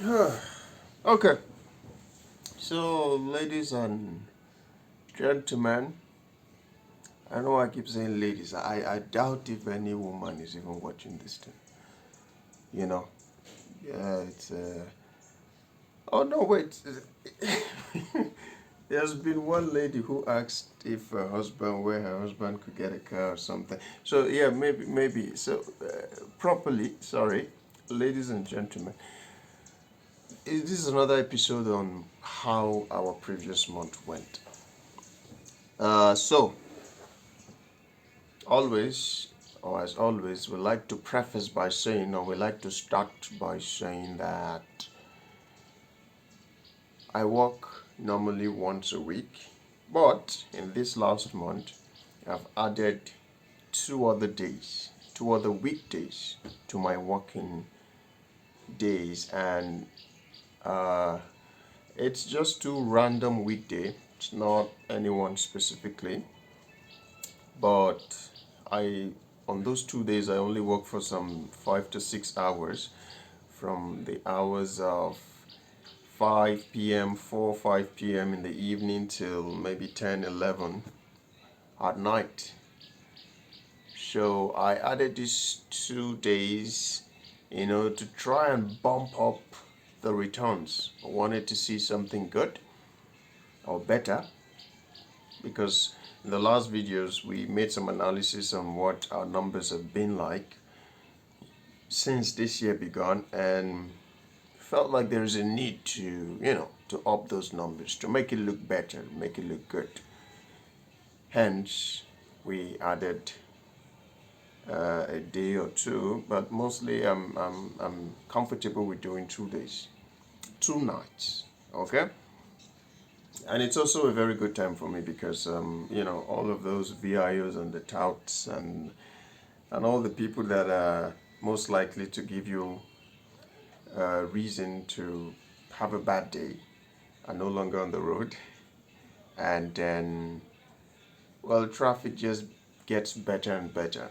Okay, so ladies and gentlemen, I know I keep saying ladies. I doubt if any woman is even watching this thing. You know, yeah, it's. Oh no, wait. There's been one lady who asked if where her husband could get a car or something. So yeah, maybe. So properly, sorry, ladies and gentlemen, this is another episode on how our previous month went. So always, or as always, we like to preface by saying, or we like to start by saying that I work normally once a week, but in this last month, I've added two other weekdays to my working days, and uh, it's just two random weekday. It's not anyone specifically, but I on those 2 days I only work for some 5 to 6 hours, from the hours of 5 p.m., 4, 5 p.m. in the evening till maybe 10, 11 at night. So I added these 2 days, to try and bump up the returns. I wanted to see something good or better, because in the last videos we made some analysis on what our numbers have been like since this year began, and felt like there is a need to up those numbers, to make it look better, make it look good. Hence, we added a day or two, but mostly I'm comfortable with doing 2 days, 2 nights. Okay, and it's also a very good time for me because all of those VIOs and the touts and all the people that are most likely to give you a reason to have a bad day are no longer on the road, and then, well, traffic just gets better and better.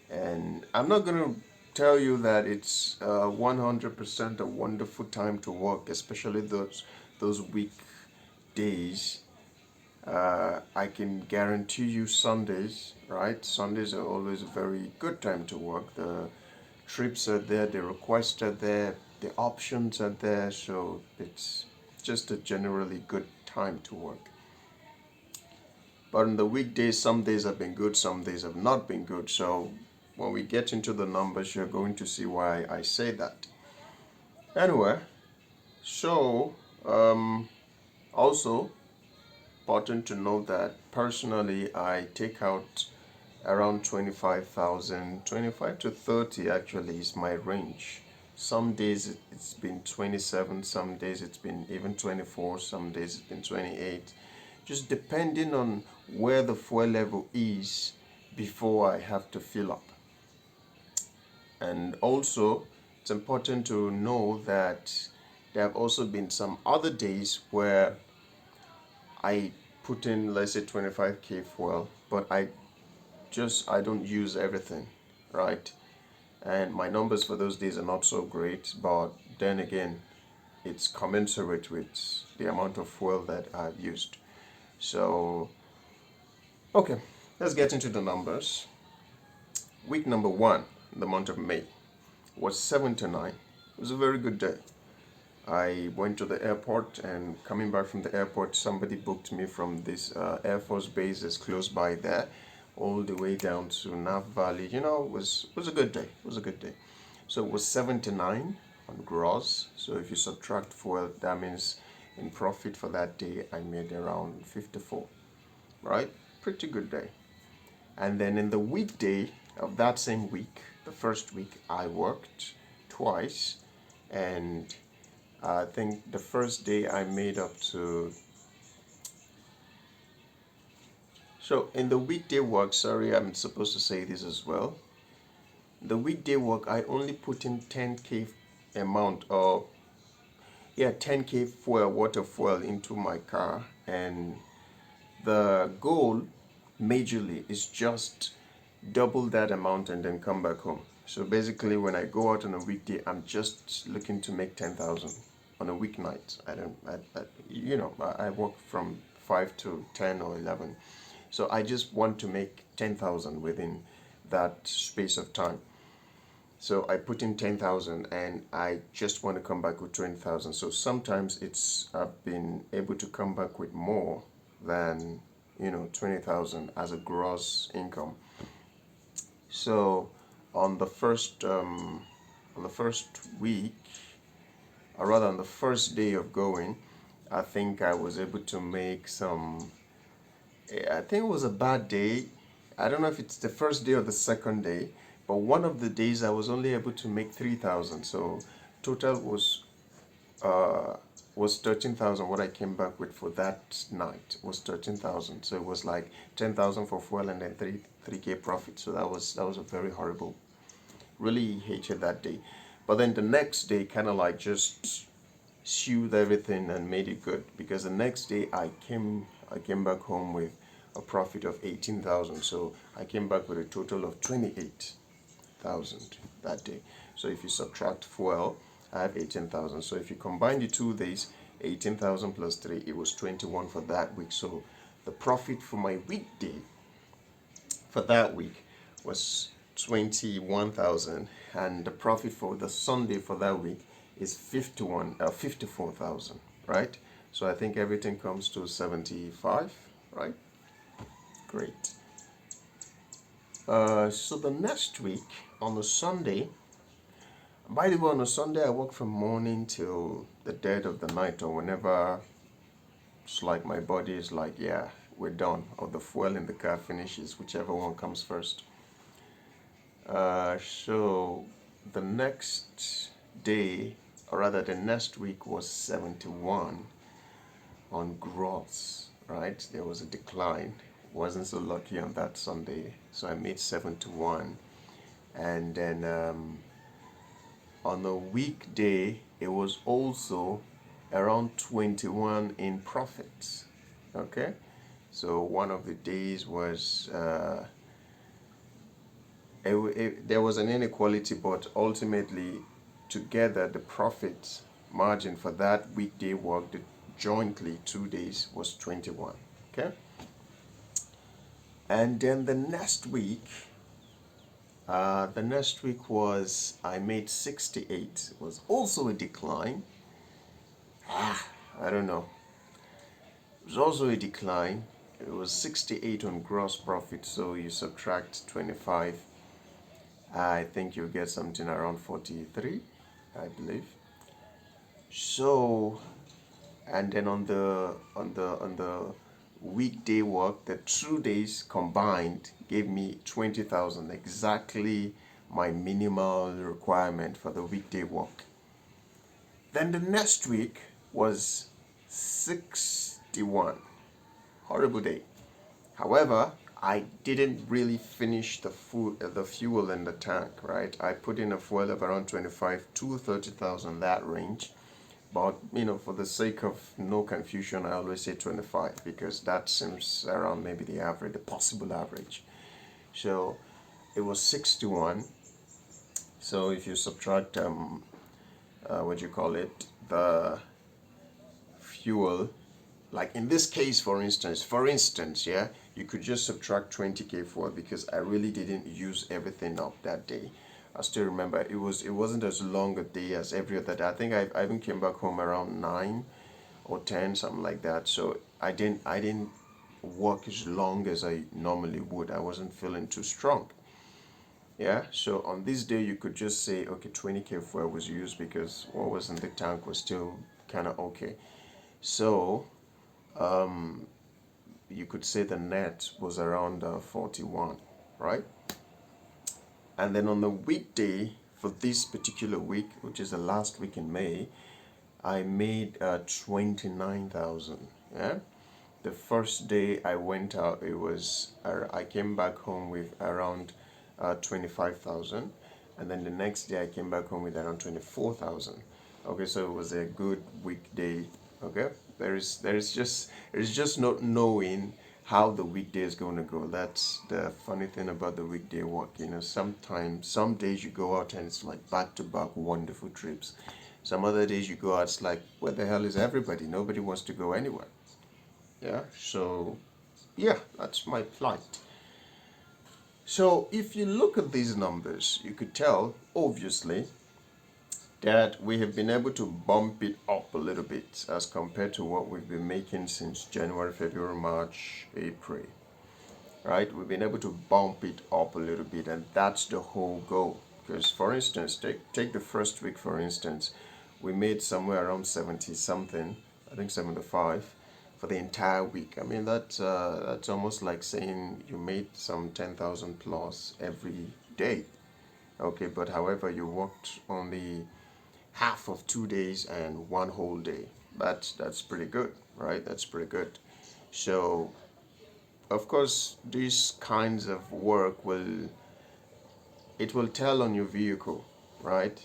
And I'm not going to tell you that it's 100% a wonderful time to work, especially those weekdays. I can guarantee you Sundays, right? Sundays are always a very good time to work. The trips are there, the requests are there, the options are there, so it's just a generally good time to work. But on the weekdays, some days have been good, some days have not been good. So when we get into the numbers, you're going to see why I say that. Anyway, so also important to note that personally I take out around 25,000, 25 to 30 actually is my range. Some days it's been 27, some days it's been even 24, some days it's been 28, just depending on where the fuel level is before I have to fill up. And also, it's important to know that there have also been some other days where I put in, let's say, 25k fuel, but I don't use everything, right? And my numbers for those days are not so great, but then again, it's commensurate with the amount of fuel that I've used. So, okay, let's get into the numbers. Week number one, the month of May, was 7 to 9. It was a very good day. I went to the airport, and coming back from the airport, somebody booked me from this Air Force base that's close by there, all the way down to Nav Valley. It was a good day. It was a good day. So it was 7 to 9 on gross. So if you subtract fuel, that means in profit for that day, I made around 54. Right? Pretty good day. And then in the weekday of that same week, the first week, I worked twice, and I think the first day I made up to. So in the weekday work, sorry, I'm supposed to say this as well. The weekday work, I only put in 10k amount of, 10k fuel, water fuel into my car, and the goal majorly is just double that amount and then come back home. So basically, when I go out on a weekday, I'm just looking to make 10,000 on a weeknight. I don't, I work from 5 to 10 or 11, so I just want to make 10,000 within that space of time. So I put in 10,000 and I just want to come back with 20,000. So sometimes I've been able to come back with more than 20,000 as a gross income. So on the first week, or rather on the first day of going, I think I was able to make some. I think it was a bad day. I don't know if it's the first day or the second day, but one of the days I was only able to make 3,000. So total was 13,000. What I came back with for that night was 13,000. So it was like 10,000 for fuel and then 3K profit. So that was a very horrible. Really hated that day. But then the next day kind of like just soothed everything and made it good, because the next day I came back home with a profit of 18,000. So I came back with a total of 28,000 that day. So if you subtract fuel, I have 18,000. So if you combine the 2 days, 18,000 plus 3, it was 21 for that week. So the profit for my weekday for that week was 21,000, and the profit for the Sunday for that week is 54,000, right? So I think everything comes to 75, right? Great. So the next week on a Sunday, by the way, on a Sunday I work from morning till the dead of the night, or whenever it's like my body is like, yeah, we're done, or the fuel in the car finishes, whichever one comes first. So the next day, or rather the next week, was 71 on gross, right? There was a decline. Wasn't so lucky on that Sunday, so I made 71. And then on a weekday, it was also around 21 in profits. Okay, so one of the days was there was an inequality, but ultimately, together, the profit margin for that weekday work, jointly 2 days, was 21. Okay, and then the next week was I made 68. It was also a decline. I don't know. It was also a decline. It was 68 on gross profit. So you subtract 25. I think you'll get something around 43, I believe. So, and then on the weekday work, the 2 days combined gave me 20,000, exactly my minimal requirement for the weekday work. Then the next week was 61. Horrible day. However, I didn't really finish the fuel in the tank, right? I put in a fuel of around 25 to 30,000, that range. But for the sake of no confusion, I always say 25, because that seems around maybe the average, the possible average. So it was 61. So if you subtract the fuel, like in this case, for instance, yeah, you could just subtract 20K for it, because I really didn't use everything up that day. I still remember it wasn't as long a day as every other day. I think I even came back home around 9 or 10, something like that. So I didn't work as long as I normally would. I wasn't feeling too strong. Yeah, so on this day you could just say, okay, 20K fuel was used, because what was in the tank was still kind of okay. So you could say the net was around 41, right? And then on the weekday for this particular week, which is the last week in May, I made 29,000. Yeah. The first day I went out, I came back home with around 25,000, and then the next day I came back home with around 24,000. Okay, so it was a good weekday. Okay, there is just not knowing how the weekday is going to go. That's the funny thing about the weekday work. Sometimes, some days you go out and it's like back to back wonderful trips. Some other days you go out, it's like, where the hell is everybody? Nobody wants to go anywhere. Yeah, so yeah, that's my plight. So if you look at these numbers, you could tell, obviously, that we have been able to bump it up a little bit as compared to what we've been making since January, February, March, April. Right? We've been able to bump it up a little bit, and that's the whole goal. Because, for instance, take the first week, for instance, we made somewhere around 70 something, I think 75 for the entire week. I mean, that's almost like saying you made some 10,000 plus every day. Okay, but however, you worked only half of 2 days and one whole day. That's pretty good, right? That's pretty good. So, of course, these kinds of work will tell on your vehicle, right?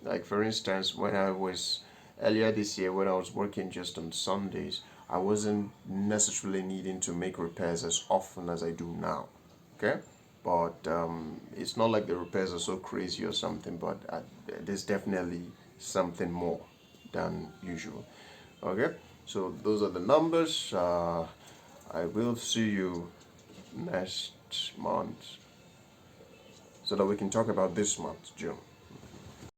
Like for instance, when I was earlier this year, when I was working just on Sundays, I wasn't necessarily needing to make repairs as often as I do now. Okay, but it's not like the repairs are so crazy or something. But there's definitely something more than usual. Okay, so those are the numbers. I will see you next month so that we can talk about this month, June.